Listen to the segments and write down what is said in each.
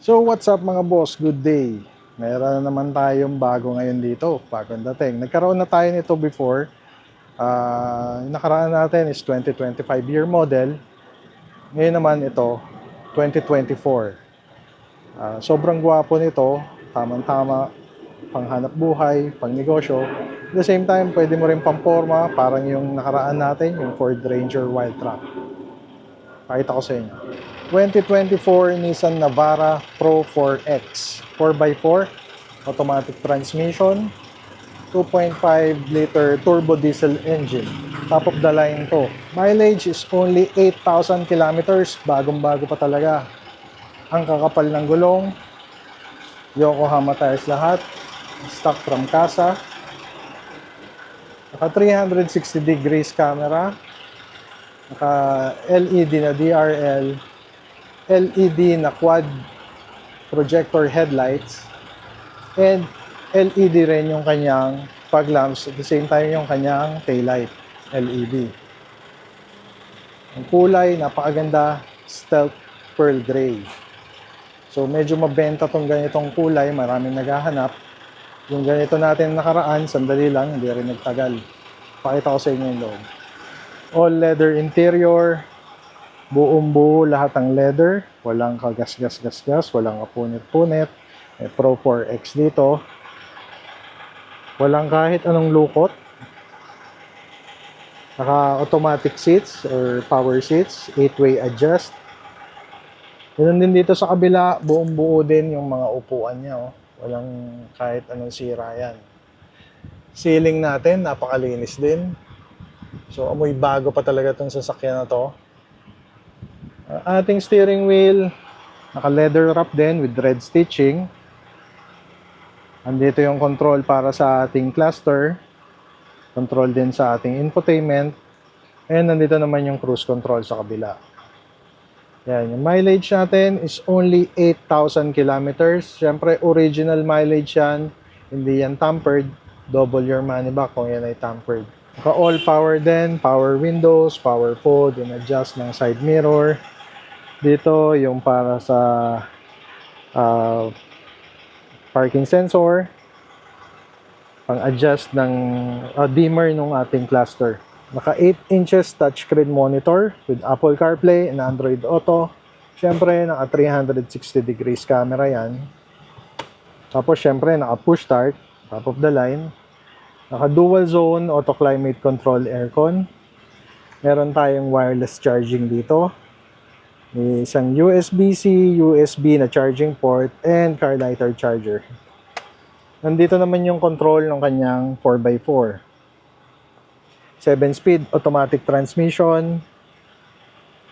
So what's up mga boss, good day. Meron na naman tayong bago ngayon dito, bagong dating. Nagkaroon na tayo nito before. Yung nakaraan natin is 2025 year model. Ngayon naman ito, 2024. Sobrang gwapo nito, tamang-tama, panghanap buhay, pang negosyo. At the same time, pwede mo rin pamporma, parang yung nakaraan natin, yung Ford Ranger Wildtrak. Pakita ko sa inyo. 2024 Nissan Navara Pro 4X 4x4 automatic transmission, 2.5 liter turbo diesel engine, top of the line to. Mileage is only 8,000 kilometers, bagong-bago pa talaga. Ang kakapal ng gulong, Yokohama tires lahat, stock from casa, naka 360 degrees camera, naka LED na DRL, LED na quad projector headlights, and LED rin yung kanyang fog lamps, at the same time yung kanyang taillight LED. Ang kulay, napakaganda, stealth pearl gray. So medyo mabenta tong ganitong kulay, maraming naghahanap. Yung ganito natin nakaraan, sandali lang, hindi rin nagtagal. Pakita ko sa inyo yung loob. All leather interior, buong buo lahat ng leather, walang kagas-gas-gas-gas, walang kapunit-punit. May Pro 4X dito. Walang kahit anong lukot. Naka-automatic seats or power seats, 8-way adjust. Ganun din dito sa kabila, buong buo din yung mga upuan niya. Oh. Walang kahit anong sira yan. Ceiling natin, napakalinis din. So, amoy bago pa talaga itong sasakyan na to. Ating steering wheel, naka-leather wrap din with red stitching. Andito yung control para sa ating cluster. Control din sa ating infotainment. And nandito naman yung cruise control sa kabila. Yan, yung mileage natin is only 8,000 kilometers. Siyempre, original mileage yan. Hindi yan tampered. Double your money back kung yan ay tampered. Naka all power din, power windows, power fold, and adjust ng side mirror. Dito, yung para sa parking sensor. Pang-adjust ng dimmer ng ating cluster. Naka 8 inches touchscreen monitor with Apple CarPlay and Android Auto. Siyempre, naka 360 degrees camera yan. Tapos, siyempre, naka push start, top of the line. Naka dual zone, auto climate control aircon. Meron tayong wireless charging dito. May isang USB-C, USB na charging port, and car lighter charger. Nandito naman yung control ng kanyang 4x4. 7-speed automatic transmission.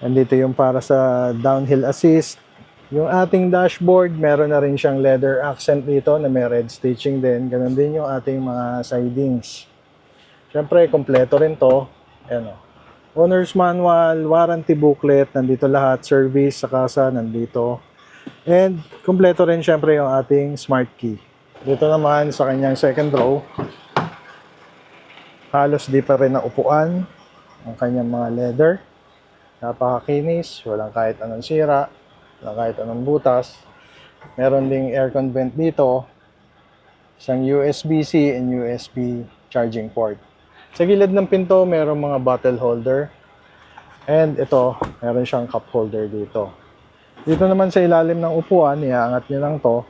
Nandito yung para sa downhill assist. Yung ating dashboard, meron na rin siyang leather accent dito na may red stitching din. Ganun din yung ating mga sidings. Siyempre, kompleto rin to. Ayan o. Owner's manual, warranty booklet, nandito lahat. Service sa kasa, nandito. And kompleto rin siyempre yung ating smart key. Dito naman sa kanyang second row, halos di pa rin na upuan ang kanyang mga leather. Napakakinis, walang kahit anong sira, walang kahit anong butas. Meron ding aircon vent dito, isang USB-C and USB charging port. Sa gilid ng pinto, merong mga bottle holder. And ito, meron siyang cup holder dito. Dito naman sa ilalim ng upuan, iaangat nyo lang to.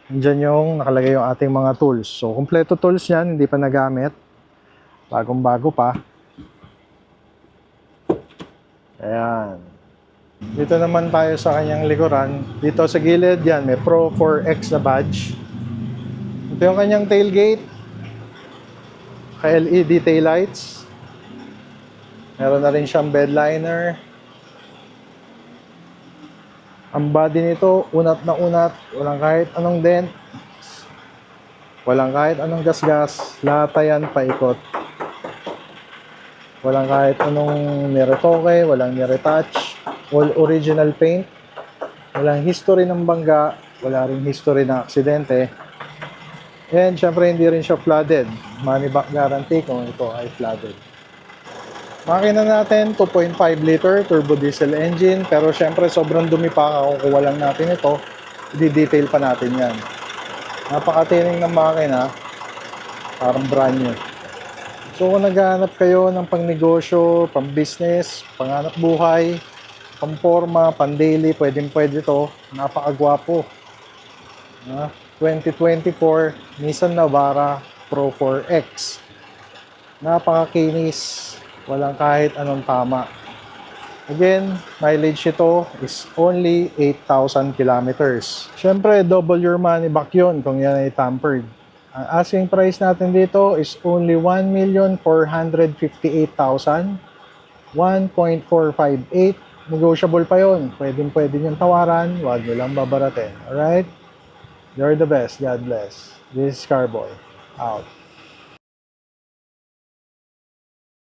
Diyan yung nakalagay yung ating mga tools. So, kompleto tools yan, hindi pa nagamit. Bagong-bago pa. Ayan. Dito naman tayo sa kanyang likuran. Dito sa gilid, yan, may Pro 4X na badge. Ito yung kanyang tailgate. Ka-LED taillights. Meron na rin siyang bed liner. Ang body nito, unat na unat. Walang kahit anong dent. Walang kahit anong gasgas. Lahat yan paikot. Walang kahit anong niretoke, walang niretouch. All original paint. Walang history ng bangga. Wala rin history ng aksidente. And syempre hindi rin siya flooded. Money back guarantee kung ito ay flooded. Makina natin 2.5 liter turbo diesel engine, pero syempre sobrang dumi pa, kukuha lang natin ito. i-detail pa natin yan. Napakatining ng makina, parang brand new. So kung naghahanap kayo ng pang-negosyo, pang-business, pang-hanap buhay, pang-forma, pang-daily, pwedeng-pwede to. Napakagwapo. 2024 Nissan Navara Pro 4X. Napakakinis. Walang kahit anong tama. Again, mileage ito is only 8,000 kilometers. Siyempre, double your money back yun kung yan ay tampered. Ang asking price natin dito is only 1,458,000. 1.458. Negotiable pa yon. Pwede niyong tawaran. Huwag nyo lang babaratin. Alright? You're the best. God bless. This is Carboy. Out.